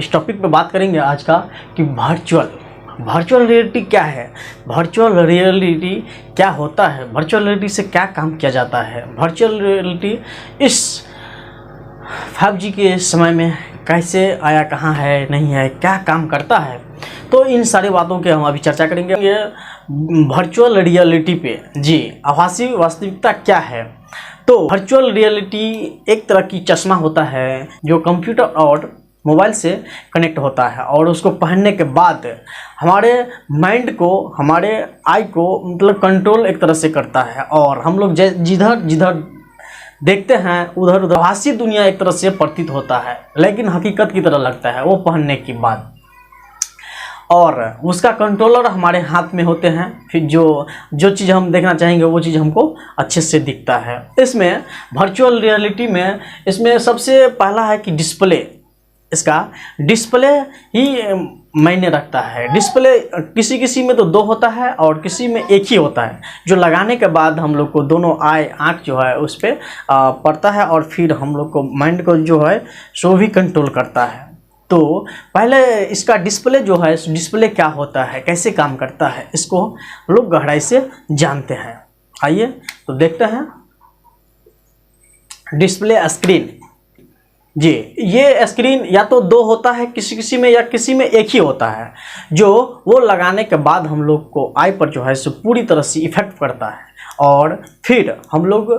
इस टॉपिक पे बात करेंगे आज का कि वर्चुअल रियलिटी क्या है, वर्चुअल रियलिटी क्या होता है, वर्चुअल रियलिटी से क्या काम किया जाता है, वर्चुअल रियलिटी इस 5G के समय में कैसे आया, कहाँ है, नहीं है, क्या काम करता है। तो इन सारी बातों के हम अभी चर्चा करेंगे। ये वर्चुअल रियलिटी पे आभासी वास्तविकता क्या है। तो वर्चुअल रियलिटी एक तरह की चश्मा होता है जो कंप्यूटर और मोबाइल से कनेक्ट होता है और उसको पहनने के बाद हमारे माइंड को, हमारे आई को मतलब कंट्रोल एक तरह से करता है और हम लोग जिधर जिधर देखते हैं उधर उधर आभासी दुनिया एक तरह से प्रतीत होता है, लेकिन हकीकत की तरह लगता है वो पहनने के बाद। और उसका कंट्रोलर हमारे हाथ में होते हैं, फिर जो चीज़ हम देखना चाहेंगे वो चीज़ हमको अच्छे से दिखता है। इसमें वर्चुअल रियलिटी में इसमें सबसे पहला है कि डिस्प्ले। इसका डिस्प्ले ही मायने रखता है। डिस्प्ले किसी में तो दो होता है और किसी में एक ही होता है, जो लगाने के बाद हम लोग को दोनों आँख जो है उस पर पड़ता है और फिर हम लोग को माइंड को जो है सो भी कंट्रोल करता है। तो पहले इसका डिस्प्ले जो है, डिस्प्ले क्या होता है, कैसे काम करता है, इसको हम लोग गहराई से जानते हैं। आइए तो देखते हैं। डिस्प्ले स्क्रीन ये स्क्रीन या तो दो होता है किसी में, या किसी में एक ही होता है, जो वो लगाने के बाद हम लोग को आई पर जो है सो पूरी तरह से इफेक्ट करता है और फिर हम लोग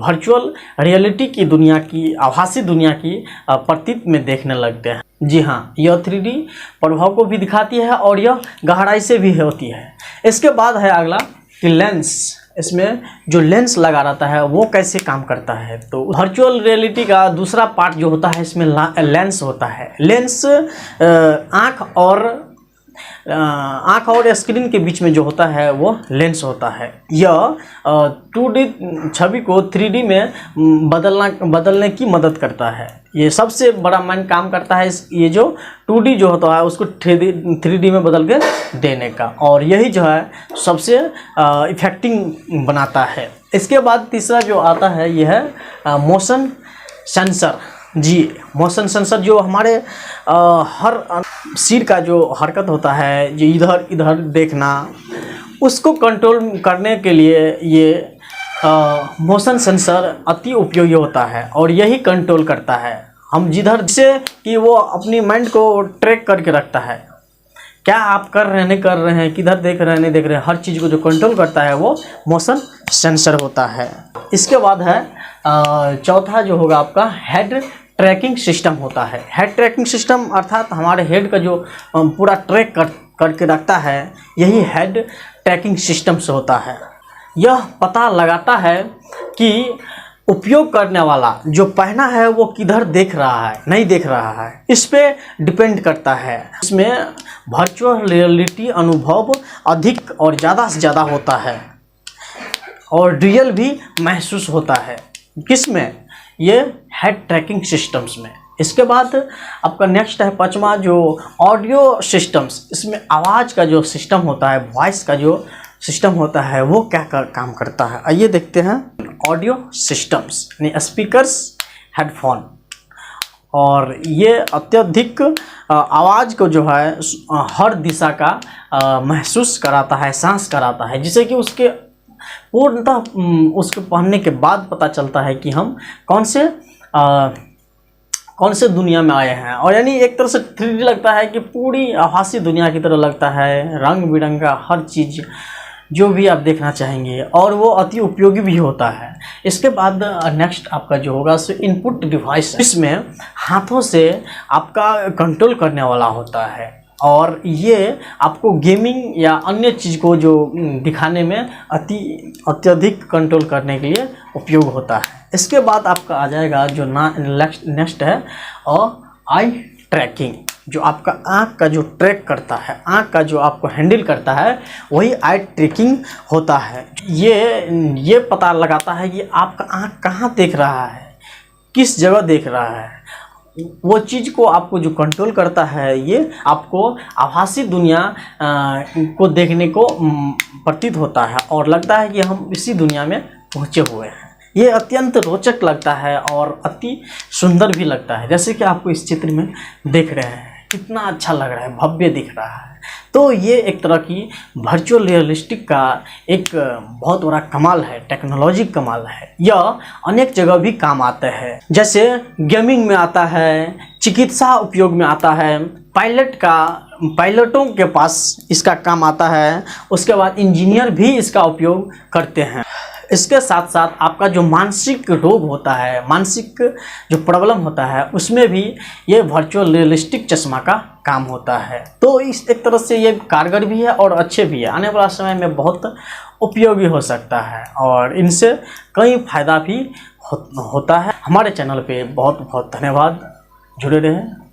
वर्चुअल रियलिटी की दुनिया की, आभासी दुनिया की प्रतीत में देखने लगते हैं। जी हाँ, यह 3D प्रभाव को भी दिखाती है और यह गहराई से भी होती है। इसके बाद है अगला कि लेंस। इसमें जो लेंस लगा रहता है वो कैसे काम करता है। तो वर्चुअल रियलिटी का दूसरा पार्ट जो होता है इसमें लेंस होता है। लेंस आँख और स्क्रीन के बीच में जो होता है वो लेंस होता है। यह 2D छवि को 3D में बदलने की मदद करता है। ये सबसे बड़ा मेन काम करता है ये जो 2D जो होता है उसको 3D में बदल के देने का, और यही जो है सबसे इफेक्टिंग बनाता है। इसके बाद तीसरा जो आता है यह है मोशन सेंसर। मोशन सेंसर जो हमारे हर सिर का जो हरकत होता है, जो इधर इधर देखना, उसको कंट्रोल करने के लिए ये मोशन सेंसर अति उपयोगी होता है और यही कंट्रोल करता है हम जिधर से कि वो अपनी माइंड को ट्रैक करके रखता है। क्या आप कर रहे हैं, नहीं कर रहे हैं, किधर देख रहे हैं, नहीं देख रहे हैं, हर चीज़ को जो कंट्रोल करता है वो मोशन सेंसर होता है। इसके बाद है चौथा जो होगा आपका हेड ट्रैकिंग सिस्टम होता है। हेड ट्रैकिंग सिस्टम अर्थात हमारे हेड का जो पूरा ट्रैक करके रखता है, यही हेड ट्रैकिंग सिस्टम से होता है। यह पता लगाता है कि उपयोग करने वाला जो पहना है वो किधर देख रहा है, नहीं देख रहा है, इस पे डिपेंड करता है। इसमें वर्चुअल रियलिटी अनुभव अधिक और ज़्यादा से ज़्यादा होता है और रियल भी महसूस होता है। किसमें? ये हेड ट्रैकिंग सिस्टम्स में। इसके बाद आपका नेक्स्ट है पांचवा जो ऑडियो सिस्टम्स। इसमें आवाज़ का जो सिस्टम होता है, वॉइस का जो सिस्टम होता है वो क्या काम करता है, आइए देखते हैं। ऑडियो सिस्टम्स यानी स्पीकर्स, हेडफोन, और ये अत्यधिक आवाज़ को जो है हर दिशा का महसूस कराता है, सांस कराता है, जिससे कि उसके पूर्णतः उसको पढ़ने के बाद पता चलता है कि हम कौन से दुनिया में आए हैं। और यानी एक तरह से 3D लगता है कि पूरी आभासी दुनिया की तरह लगता है, रंग बिरंगा हर चीज़ जो भी आप देखना चाहेंगे, और वो अति उपयोगी भी होता है। इसके बाद नेक्स्ट आपका जो होगा सो इनपुट डिवाइस। इसमें हाथों से आपका कंट्रोल करने वाला होता है और ये आपको गेमिंग या अन्य चीज़ को जो दिखाने में अत्यधिक कंट्रोल करने के लिए उपयोग होता है। इसके बाद आपका आ जाएगा जो नेक्स्ट है और आई ट्रैकिंग, जो आपका आँख का जो ट्रैक करता है, आँख का जो आपको हैंडल करता है, वही आई ट्रैकिंग होता है। ये पता लगाता है कि आपका आँख कहाँ देख रहा है, किस जगह देख रहा है, वो चीज़ को आपको जो कंट्रोल करता है। ये आपको आभासी दुनिया को देखने को प्रतीत होता है और लगता है कि हम इसी दुनिया में पहुँचे हुए हैं। ये अत्यंत रोचक लगता है और अति सुंदर भी लगता है। जैसे कि आपको इस चित्र में देख रहे हैं, कितना अच्छा लग रहा है, भव्य दिख रहा है। तो ये एक तरह की वर्चुअल रियलिस्टिक का एक बहुत बड़ा कमाल है, टेक्नोलॉजी कमाल है। यह अनेक जगह भी काम आते हैं, जैसे गेमिंग में आता है, चिकित्सा उपयोग में आता है, पायलटों के पास इसका काम आता है, उसके बाद इंजीनियर भी इसका उपयोग करते हैं। इसके साथ साथ आपका जो मानसिक रोग होता है, मानसिक जो प्रॉब्लम होता है, उसमें भी ये वर्चुअल रियलिस्टिक चश्मा का काम होता है। तो इस एक तरह से ये कारगर भी है और अच्छे भी है, आने वाला समय में बहुत उपयोगी हो सकता है और इनसे कई फायदा भी होता है। हमारे चैनल पे बहुत बहुत धन्यवाद, जुड़े रहें।